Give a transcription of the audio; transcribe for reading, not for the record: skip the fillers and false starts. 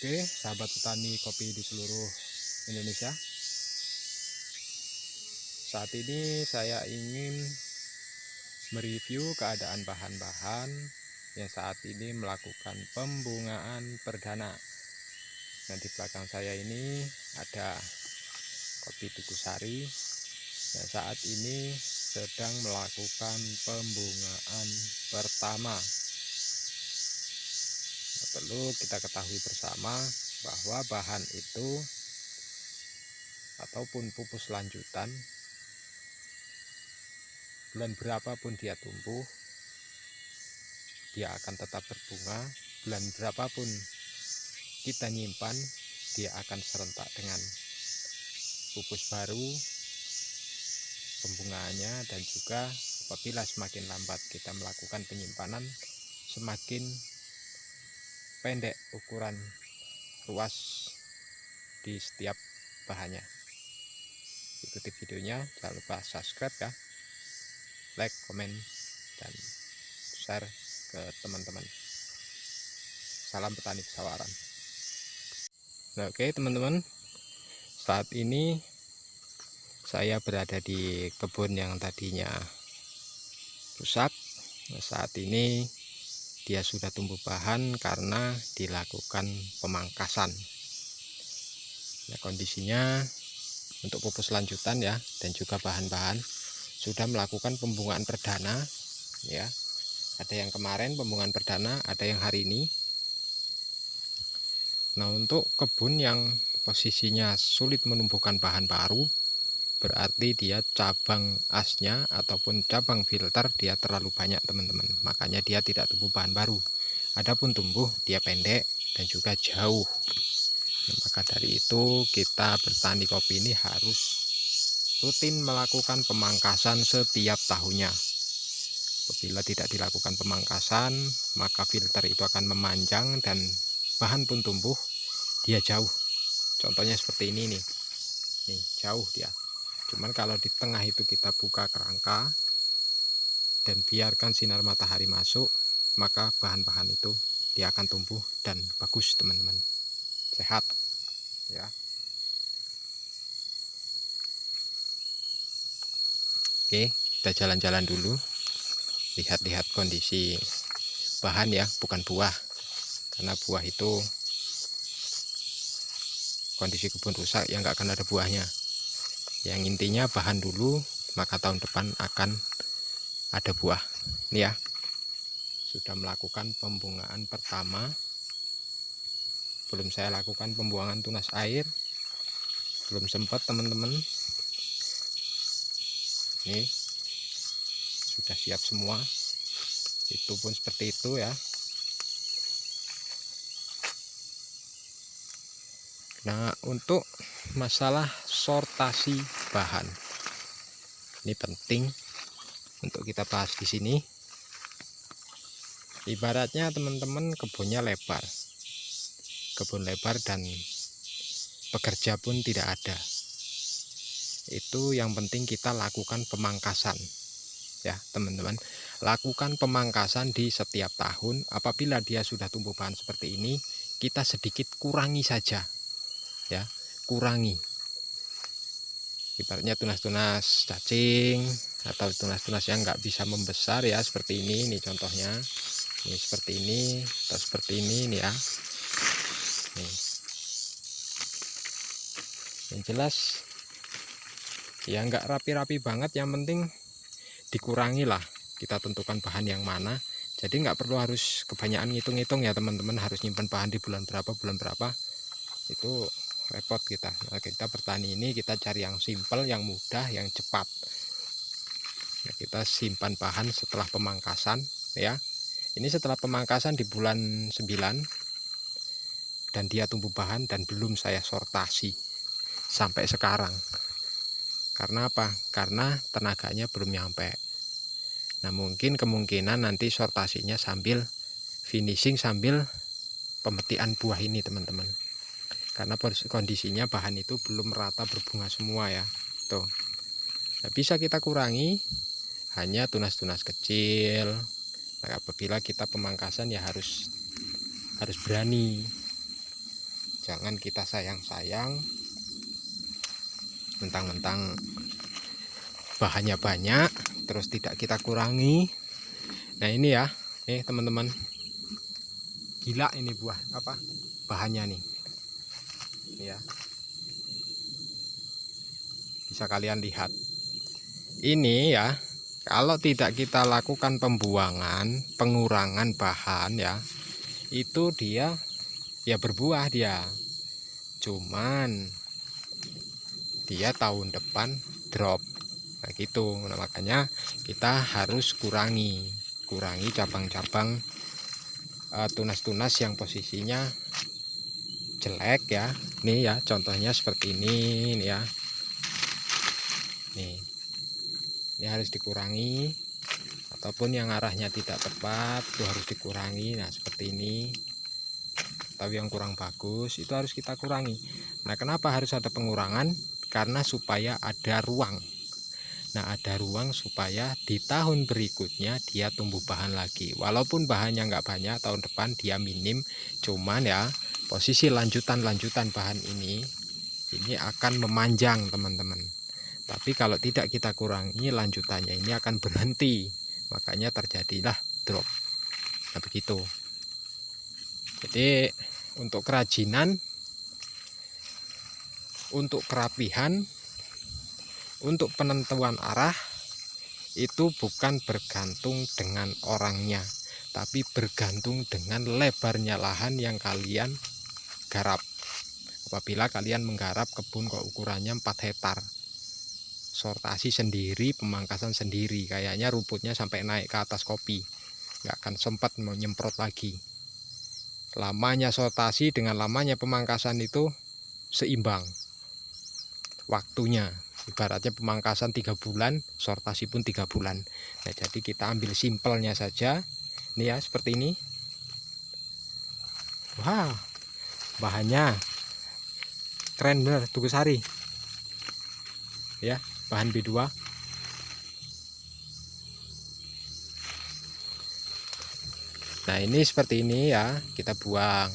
Oke, sahabat petani kopi di seluruh Indonesia. Saat ini saya ingin mereview keadaan bahan-bahan yang saat ini melakukan pembungaan perdana. Dan di belakang saya ini ada kopi Tukusari yang saat ini sedang melakukan pembungaan pertama. Perlu kita ketahui bersama bahwa bahan itu ataupun pupus lanjutan, bulan berapapun dia tumbuh, dia akan tetap berbunga. Bulan berapapun kita nyimpan, dia akan serentak dengan pupus baru pembungaannya. Dan juga apabila semakin lambat kita melakukan penyimpanan, semakin pendek ukuran ruas di setiap bahannya. Ikuti videonya, jangan lupa subscribe ya, like, komen, dan share ke teman-teman. Salam petani pesawaran. Nah, oke teman-teman, saat ini saya berada di kebun yang tadinya rusak. Saat ini dia sudah tumbuh bahan karena dilakukan pemangkasan. Nah, kondisinya untuk pupus lanjutan ya, dan juga bahan-bahan sudah melakukan pembungaan perdana ya. Ada yang kemarin pembungaan perdana, ada yang hari ini. Nah, untuk kebun yang posisinya sulit menumbuhkan bahan baru, berarti dia cabang asnya ataupun cabang filter dia terlalu banyak teman-teman, makanya dia tidak tumbuh bahan baru. Adapun tumbuh dia pendek dan juga jauh. Nah, maka dari itu kita bertani kopi ini harus rutin melakukan pemangkasan setiap tahunnya. Apabila tidak dilakukan pemangkasan, maka filter itu akan memanjang dan bahan pun tumbuh dia jauh. Contohnya seperti ini nih, jauh dia. Cuman kalau di tengah itu kita buka kerangka dan biarkan sinar matahari masuk, maka bahan-bahan itu dia akan tumbuh dan bagus teman-teman, sehat ya. Oke, kita jalan-jalan dulu, lihat-lihat kondisi bahan ya, bukan buah, karena buah itu kondisi kebun rusak ya nggak akan ada buahnya. Yang intinya bahan dulu, maka tahun depan akan ada buah. Ini ya, sudah melakukan pembungaan pertama. Belum saya lakukan pembuangan tunas air, belum sempat teman-teman. Ini sudah siap semua, itu pun seperti itu ya. Nah, untuk masalah sortasi bahan ini penting untuk kita bahas di sini. Ibaratnya teman-teman kebunnya lebar, kebun lebar dan pekerja pun tidak ada. Itu yang penting kita lakukan pemangkasan ya teman-teman. Lakukan pemangkasan di setiap tahun. Apabila dia sudah tumbuh bahan seperti ini, kita sedikit kurangi saja ya, kurangi. Ibaratnya tunas-tunas cacing atau tunas-tunas yang nggak bisa membesar ya, seperti ini contohnya. Ini seperti ini atau seperti ini nih ya. Nih. Yang jelas ya nggak rapi-rapi banget, yang penting dikurangi lah. Kita tentukan bahan yang mana, jadi nggak perlu harus kebanyakan ngitung-ngitung ya teman-teman, harus nyimpan bahan di bulan berapa, itu repot kita. Nah, kita bertani ini kita cari yang simple, yang mudah, yang cepat. Nah, kita simpan bahan setelah pemangkasan ya. Ini setelah pemangkasan di bulan 9 dan dia tumbuh bahan dan belum saya sortasi sampai sekarang. Karena apa? Karena tenaganya belum nyampe. Nah, mungkin kemungkinan nanti sortasinya sambil finishing, sambil pemetikan buah ini teman-teman. Karena kondisinya bahan itu belum rata berbunga semua ya. Tuh. Nah, bisa kita kurangi hanya tunas-tunas kecil. Nah, apabila kita pemangkasan ya harus berani. Jangan kita sayang-sayang mentang-mentang bahannya banyak terus tidak kita kurangi. Nah ini ya, nih teman-teman, gila ini buah apa bahannya nih. Ini ya, bisa kalian lihat ini ya. Kalau tidak kita lakukan pembuangan, pengurangan bahan ya, itu dia ya berbuah dia, cuman dia tahun depan drop. Nah gitu. Nah, makanya kita harus kurangi cabang-cabang tunas-tunas yang posisinya jelek ya. Nih ya, contohnya seperti ini nih ya. Ini harus dikurangi, ataupun yang arahnya tidak tepat itu harus dikurangi. Nah seperti ini, tapi yang kurang bagus itu harus kita kurangi. Nah kenapa harus ada pengurangan? Karena supaya ada ruang. Nah ada ruang supaya di tahun berikutnya dia tumbuh bahan lagi. Walaupun bahannya nggak banyak, tahun depan dia minim, cuman ya posisi lanjutan-lanjutan bahan ini akan memanjang teman-teman. Tapi kalau tidak kita kurangi, lanjutannya ini akan berhenti, makanya terjadilah drop. Nah begitu. Jadi untuk kerajinan, untuk kerapihan, untuk penentuan arah itu bukan bergantung dengan orangnya, tapi bergantung dengan lebarnya lahan yang kalian garap. Apabila kalian menggarap kebun kok ukurannya 4 hektar, sortasi sendiri, pemangkasan sendiri, kayaknya rumputnya sampai naik ke atas kopi, nggak akan sempat menyemprot lagi. Lamanya sortasi dengan lamanya pemangkasan itu seimbang waktunya. Ibaratnya pemangkasan 3 bulan, sortasi pun 3 bulan. Nah jadi kita ambil simpelnya saja. Ini ya seperti ini. Wah, bahannya keren bener, Tugu Sari ya, bahan B2. Nah ini seperti ini ya, kita buang.